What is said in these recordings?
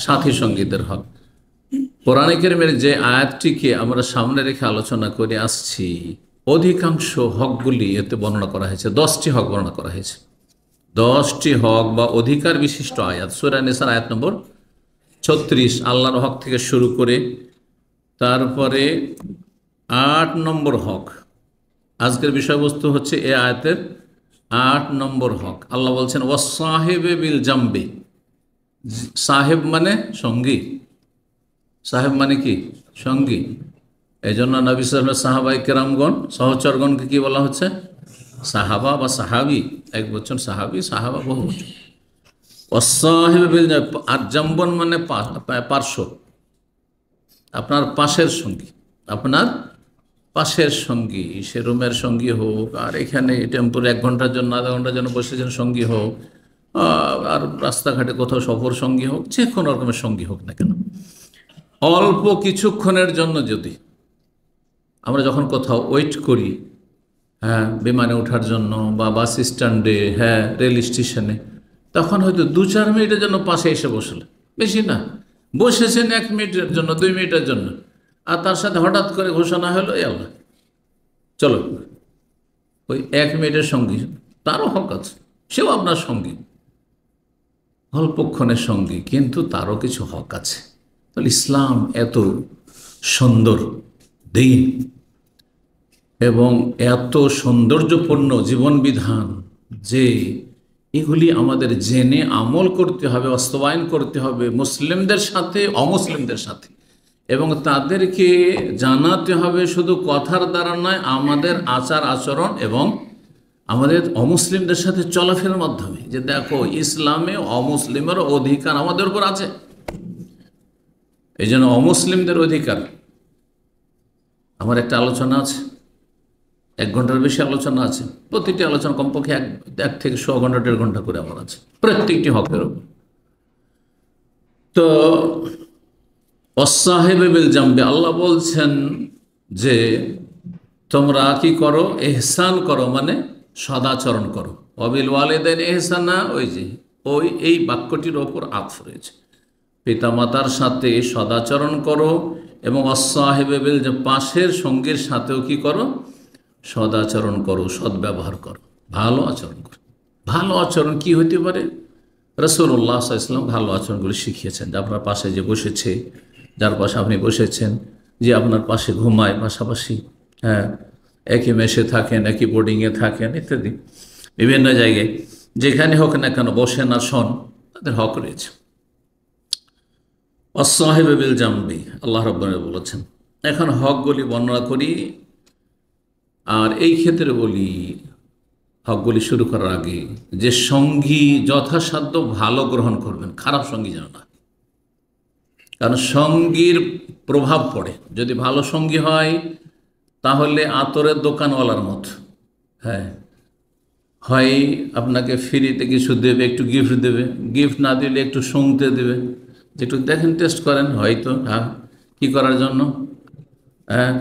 সাথী সঙ্গীদের হক। কোরআনে কারীমের যে আয়াতটিকে আমরা সামনে রেখে আলোচনা করে আসছি, অধিকাংশ হকগুলি এতে বর্ণনা করা হয়েছে। 10টি হক বর্ণনা করা হয়েছে। 10টি হক বা অধিকার বিশিষ্ট আয়াত। সূরা নিসার আয়াত নম্বর 36 আল্লাহর হক থেকে শুরু করে তারপরে 8 নম্বর হক। আজকের বিষয়বস্তু হচ্ছে এ আয়াতের 8 নম্বর হক। আল্লাহ বলছেন ওয়াসাহিবে বিল জাম্বি। সাহেব মানে সঙ্গী। সাহেব মানে কি? সঙ্গী। এই জন্য নবী সাল্লাল্লাহু আলাইহি ওয়াসাল্লাম সাহাবায়ে কেরামগণ, সহচরগণকে কি বলা হচ্ছে? সাহাবা বা সাহাবি। এক বচন সাহাবি, সাহাবা বহু বচন। ওয়াসাহিবে বিল জাম্বি, আর জাম্বন মানে পার্শ্ব, আপনার পাশের সঙ্গী। আপনার পাশের সঙ্গী, সে রুমের সঙ্গী হোক, আর এখানে টেম্পোর 1 ঘন্টার জন্য, আধা ঘন্টার জন্য বসেছেন সঙ্গী হোক, আর রাস্তাঘাটে কোথাও সফর সঙ্গী হোক, যে কোনো রকমের সঙ্গী হোক না কেন, অল্প কিছুক্ষণের জন্য যদি আমরা যখন কোথাও ওয়েট করি, হ্যাঁ, বিমানে ওঠার জন্য বা বাস স্ট্যান্ডে, হ্যাঁ, রেল স্টেশনে, তখন হয়তো 2-4 মিনিটের জন্য পাশে এসে বসলে, বেশি না, বসেছেন 1 মিনিটের জন্য, 2 মিনিটের জন্য, আর তার সাথে হঠাৎ করে ঘোষণা হলো এই আল্লাহ চলো, ওই 1 মিনিটের সঙ্গী, তারও হক আছে, সেও আপনার সঙ্গী, অল্পক্ষণের সঙ্গী, কিন্তু তারও কিছু হক আছে। তাহলে ইসলাম এত সুন্দর দিন এবং এত সৌন্দর্যপূর্ণ জীবন বিধান যে এগুলি আমাদের জেনে আমল করতে হবে, বাস্তবায়ন করতে হবে মুসলিমদের সাথে অমুসলিমদের সাথে, এবং তাদেরকে জানাতে হবে শুধু কথার দ্বারা নয়, আমাদের আচার আচরণ এবং আমাদের অমুসলিমদের সাথে চলাফেরার মাধ্যমে, যে দেখো ইসলামে অমুসলিমের অধিকার আমাদের উপর আছে। এই জন্য অমুসলিমদের অধিকার আমার একটা আলোচনা আছে, 1 ঘন্টার বেশি আলোচনা আছে। প্রতিটি আলোচনা কমপক্ষে 1 থেকে 100 ঘন্টা 1.5 ঘন্টা করে আমার আছে, প্রত্যেকটি হকের উপর। তো ওয়াসাহিবে বিল জামবি, আল্লাহ বলছেন যে তোমরা কি করো? ইহসান করো, মানে সদাচরণ করো। ওয়াবিল ওয়ালিদাইন ইহসানা, এই বাক্যটির ওপর আতফ রয়েছে। পিতামাতার সাথে সদাচরণ করো, এবং ওয়াসাহিবে বিল, যে পাশের সঙ্গীর সাথেও কি করো? সদাচরণ করো, সদ্ব্যবহার করো, ভালো আচরণ করো। ভালো আচরণ কি হতে পারে? রাসূলুল্লাহ সাল্লাল্লাহু আলাইহি ওয়াসাল্লাম ভালো আচরণগুলি শিখিয়েছেন। যে আপনার পাশে যে বসেছে, যার পাশে আপনি বসেছেন, যে আপনার পাশে ঘুমায় পাশাপাশি, হ্যাঁ, একই মেসে থাকেন, একই বোর্ডিংয়ে থাকেন, ইত্যাদি বিভিন্ন জায়গায় যেখানে হোক না কেন বসেন আর শোন, তাদের হক রয়েছে। ওয়াসাহিবে বিল জামবি আল্লাহ রাব্বুল আলামিন বলেছেন। এখন হকগুলি বর্ণনা করি, আর এই ক্ষেত্রে বলি, হকগুলি শুরু করার আগে, যে সঙ্গী যথাসাধ্য ভালো গ্রহণ করবেন, খারাপ সঙ্গী যেন না। কারণ সঙ্গীর প্রভাব পড়ে। যদি ভালো সঙ্গী হয় তাহলে আতরের দোকানওয়ালার মতো, হ্যাঁ, হয় আপনাকে ফ্রিতে কিছু দেবে, একটু গিফট দেবে, গিফট না দিলে একটু শুনতে দেবে, যে একটু দেখেন, টেস্ট করেন, হয়তো, হ্যাঁ, কী করার জন্য, হ্যাঁ,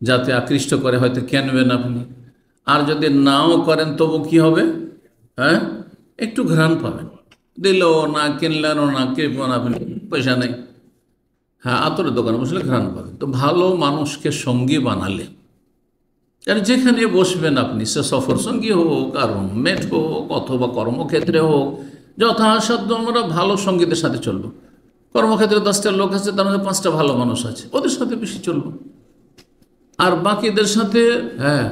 যাতে আকৃষ্ট করে, হয়তো কেনবেন আপনি। আর যদি নাও করেন তবু কি হবে? হ্যাঁ, একটু ঘ্রাণ পাবেন। দিলেও না, কিনলেনও না, কিনবেন আপনি, পয়সা নেই, হ্যাঁ, আতরের দোকানে বসলে ঘ্রাণ পাবেন। তো ভালো মানুষকে সঙ্গী বানালে, কারণ যেখানে বসবেন আপনি, সে সফর সঙ্গী হোক, আর রুমমেট হোক, অথবা কর্মক্ষেত্রে হোক, যথাসাধ্য আমরা ভালো সঙ্গীদের সাথে চলবো। কর্মক্ষেত্রে 10টা লোক আছে, তার মধ্যে 5টা ভালো মানুষ আছে, ওদের সাথে বেশি চলবো। আর বাকিদের সাথে, হ্যাঁ,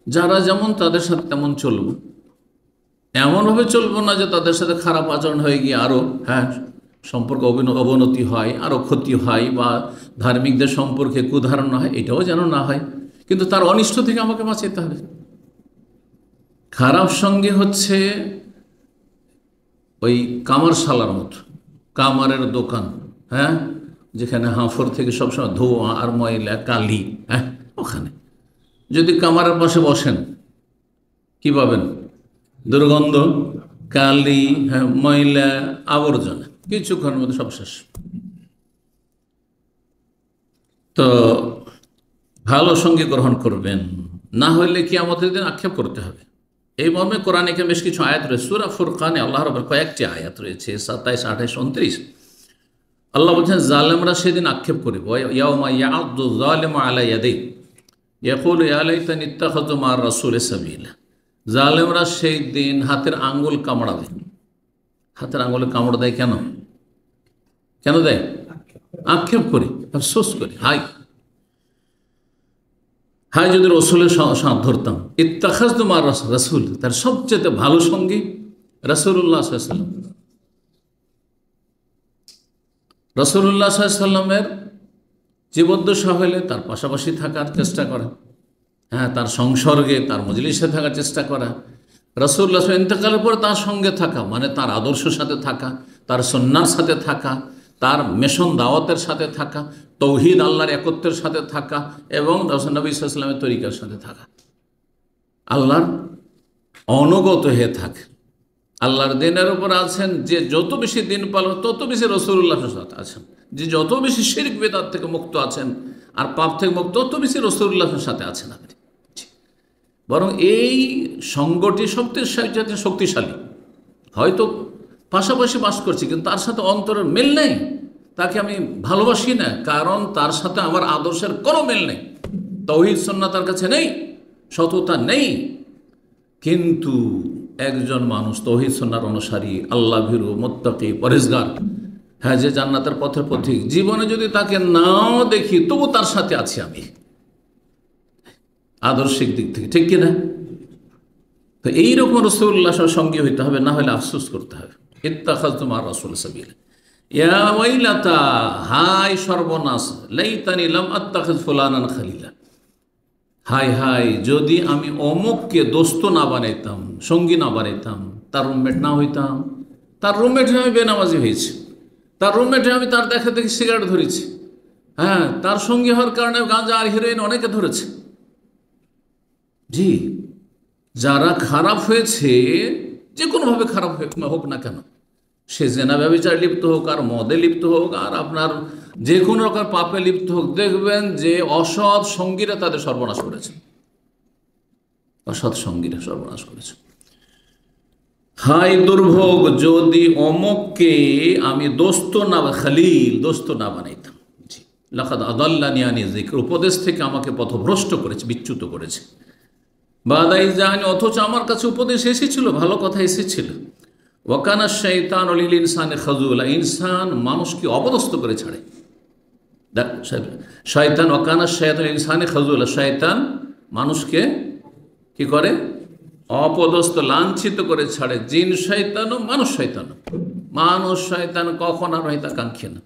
যারা যেমন তাদের সাথে তেমন চলবো। এমনভাবে চলবো না যে তাদের সাথে খারাপ আচরণ হয়ে গিয়ে আরও, হ্যাঁ, সম্পর্ক অবনতি হয়, আরও ক্ষতি হয়, বা ধার্মিকদের সম্পর্কে কুধারণা হয়, এটাও যেন না হয়। কিন্তু তার অনিষ্ট থেকে আমাকে বাঁচাতে হবে। খারাপ সঙ্গে হচ্ছে ওই কামারশালার মতো, কামারের দোকান, হ্যাঁ, যেখানে হাঁফর থেকে সবসময় ধোঁয়া আর ময়লা কালি, হ্যাঁ, ওখানে যদি কামারের পাশে বসেন, কি পাবেন? দুর্গন্ধ, কালি, হ্যাঁ, ময়লা, আবর্জনা, কিছুক্ষণের মধ্যে সব শেষ। তো ভালো সঙ্গী গ্রহণ করবেন, না হলে কি আমাদের দিন আক্ষেপ করতে হবে। এই মর্মে কোরআনে বেশ কিছু আয়াত রয়েছে। সূরা ফুরকানে আল্লাহ রাব্বুল কয়েকটি আয়াত রয়েছে, 27, 28, 29। আল্লাহ বলছেন জালেমরা সেদিন আক্ষেপ করিব, ইয়াউমা ইয়া'আদ্দু যালিমু আলা ইয়াদাইহি ইয়াকুলু ইয়া লাইতানি ইত্তাখাযতু মা'আর রাসূলি সাবিলা। জালেমরা সেই দিন হাতের আঙ্গুল কামড়াবে। হাতের আঙ্গুলে কামড় দেয় কেন? কেন দেয়? আক্ষেপ করি, আফসোস করি, হাই হাই যদি রসুলের সাথ ধরতাম। ইত্তাখাযতু মা'আর রাসূল, তার সবচেয়ে ভালো সঙ্গী রাসূলুল্লাহ সাল্লাল্লাহু আলাইহি ওয়াসাল্লাম। রাসূলুল্লাহ সাল্লাল্লাহু আলাইহি ওয়াসাল্লামের জীবদ্দশা হইলে তার পাশাপাশি থাকার চেষ্টা করা, হ্যাঁ, তার সংসর্গে তার মজলিসে থাকার চেষ্টা করা, রাসূলুল্লাহ ইন্তেকালের পর তার সঙ্গে থাকা মানে তার আদর্শের সাথে থাকা, তার সুন্নাহর সাথে থাকা, তার মিশন দাওয়াতের সাথে থাকা, তৌহিদ আল্লাহর একত্বের সাথে থাকা এবং নবী সাল্লাল্লাহু আলাইহি ওয়াসাল্লামের তরিকার সাথে থাকা, আল্লাহর অনুগত হয়ে থাকে। আল্লাহর দিনের উপর আছেন যে যত বেশি দিন পালন তত বেশি রাসূলুল্লাহর সাথে আছেন, যে যত বেশি শিরক বিদআত থেকে মুক্ত আছেন আর পাপ থেকে মুক্ত তত বেশি রাসূলুল্লাহর সাথে আছেন আপনি। বরং এই সঙ্গটি সবচেয়ে শক্তিশালী। হয়তো পাশাপাশি বাস করছি কিন্তু তার সাথে অন্তরের মিল নেই, তাকে আমি ভালোবাসি না, কারণ তার সাথে আমার আদর্শের কোনো মিল নেই, তাওহীদ সুন্নাহ তার কাছে নেই, সততা নেই। কিন্তু একজন মানুষ তাওহীদ সুন্নাহর অনুসারী, আল্লাহ ভীরু, মুত্তাকি, পরেজগার, হ্যাঁ, যে জান্নাতের পথের পথিক, জীবনে যদি তাকে নাও দেখি তবু তার সাথে আছি আমি আদর্শিক দিক থেকে, ঠিক কিনা? তো এইরকম রাসূলুল্লাহ সঙ্গী হইতে হবে, না হলে আফসোস করতে হবে। ইত্তাখাযতু মা'আর রাসূলি সাবিলা ইয়া ওয়াইলাতা, হায় সর্বনাশ, লাইতানি লাম আত্তাখিয ফুলানান খলিলা, হাই হাই যদি আমি অমুককে দোস্ত না বানাইতাম, সঙ্গী না বানাইতাম, তার রুমমেট না হইতাম। তার রুমমেটে আমি বেনামাজি হয়েছি, তার রুমমেটে আমি তার দেখা দেখি সিগারেট ধরেছি, হ্যাঁ, তার সঙ্গী হওয়ার কারণে গাঁজা আর হিরোইন অনেকে ধরেছে। জি, যারা খারাপ হয়েছে, যে কোনোভাবে খারাপ হোক না কেন, সে জেনা ব্যভিচারে লিপ্ত হোক আর মদে লিপ্ত হোক আর আপনার যে কোনো রকম পাপে লিপ্ত হোক, দেখবেন যে অসৎ সঙ্গীরা তাদের সর্বনাশ করেছে, অসৎ সঙ্গীরা সর্বনাশ করেছে। হাই দুর্ভোগ যদি অমুককে আমি দোস্ত না, খলিল, দোস্ত না বানাইতাম। জি, লাকাদ আদাল্লানি আনি যিকর, উপদেশ থেকে আমাকে পথভ্রষ্ট করেছে, বিচ্যুত করেছে। বাদাই জানি, অথচ আমার কাছে উপদেশ এসেছিল, ভালো কথা এসেছিল। ওয়াকানা শাইতানু লিল ইনসানি খাযুলা, ইনসান মানুষকে অপদস্থ করে ছাড়ে। দেখ শয়তান, ওয়াকানা শাইতানু লিল ইনসানি খাযুলা, শয়তান মানুষকে কি করে? অপদস্থ, লাঞ্ছিত করে ছাড়ে। জিন শয়তানও মানুষ শয়তানও। মানুষ শয়তান কখন আর হিতাকাঙ্ক্ষী না।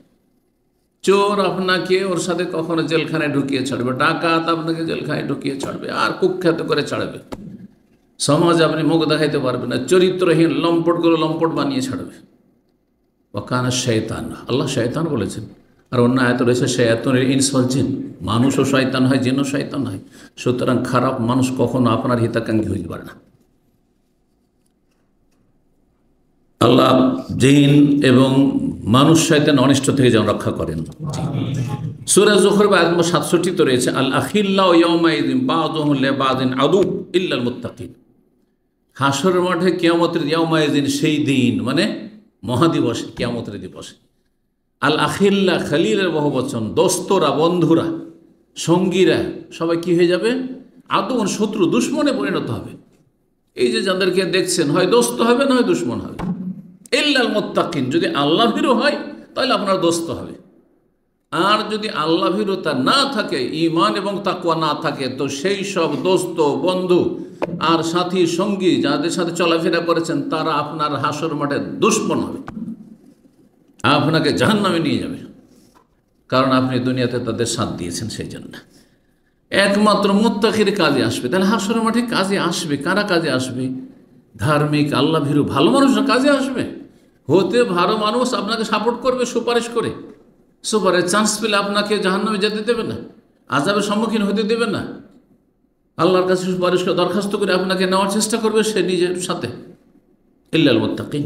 চোর আপনাকে ওর সাথে কখনো জেলখানায় ঢুকিয়ে ছাড়বে, ডাকাত আপনাকে জেলখানায় ঢুকিয়ে ছাড়বে আর কুখ্যাত করে ছাড়বে, সমাজে আপনি মুখ দেখাইতে পারবেন না, চরিত্রহীন লম্পটগুলো লম্পট বানিয়ে ছাড়বে। ওয়াকানা শয়তান, আল্লাহ শয়তান বলেছেন। আর অন্য আয়াত রয়েছে শায়াতুনিল ইনস ওয়াল জিন, মানুষও শয়তান হয়, জিনও শয়তান হয়। সুতরাং খারাপ মানুষ কখনো আপনার হিতাকাঙ্ক্ষী হইতে পারে না। আল্লাহ জিন এবং মানুষ শয়তান অনিষ্ট থেকে যেন রক্ষা করেন। সূরা যুখরুফ আয়াত নম্বর 67 তো রয়েছে, আল আখিল্লাউ ইয়াওমাইযিন বাযুহুম লিবাযিন আদু ইল্লাল মুত্তাকিন। হাসরের মাঠে কিয়ামতের ইয়াওমাইযিন, সেই দিন মানে মহাদিবসে, কিয়ামতের দিবসে। আল আখিল্লা, খলিলের বহুবচন, দোস্তরা, বন্ধুরা, সঙ্গীরা সবাই কি হয়ে যাবে? আদুন, শত্রু, দুশ্মনে পরিণত হবে। এই যে যাদেরকে দেখছেন, হয় দোস্ত হবে না হয় দুশ্মন হবে। ইল্লাল মুত্তাকিন, যদি আল্লাহ ভীরু হয় তাহলে আপনার দোস্ত হবে। আর যদি আল্লাহ ভীরুতা না থাকে, ঈমান এবং তাকওয়া না থাকে, তো সেই সব দোস্ত, বন্ধু আর সাথী সঙ্গী যাদের সাথে চলাফেরা করেছেন তারা আপনার হাসর মাঠে দুশ্মন হবে, আপনাকে জাহান্নামে নিয়ে যাবে, কারণ আপনি দুনিয়াতে তাদের সাথ দিয়েছেন। সেই জন্য একমাত্র মুত্তাকির কাজে আসবে। তাহলে হাসর মাঠে কাজে আসবে কারা? কাজে আসবে ধার্মিক, আল্লাহ ভীরু, ভালো মানুষরা কাজে আসবে। হতে ভালো মানুষ আপনাকে সাপোর্ট করবে, সুপারিশ করে, সুপারিশ চান্স পেলে আপনাকে জাহান্নামে যেতে দেবে না, আযাবের সম্মুখীন হতে দেবে না, আল্লাহর কাছে সুপারিশ করে দরখাস্ত করে আপনাকে নেওয়ার চেষ্টা করবে সে নিজের সাথে। ইল্লাল মুত্তাকিন।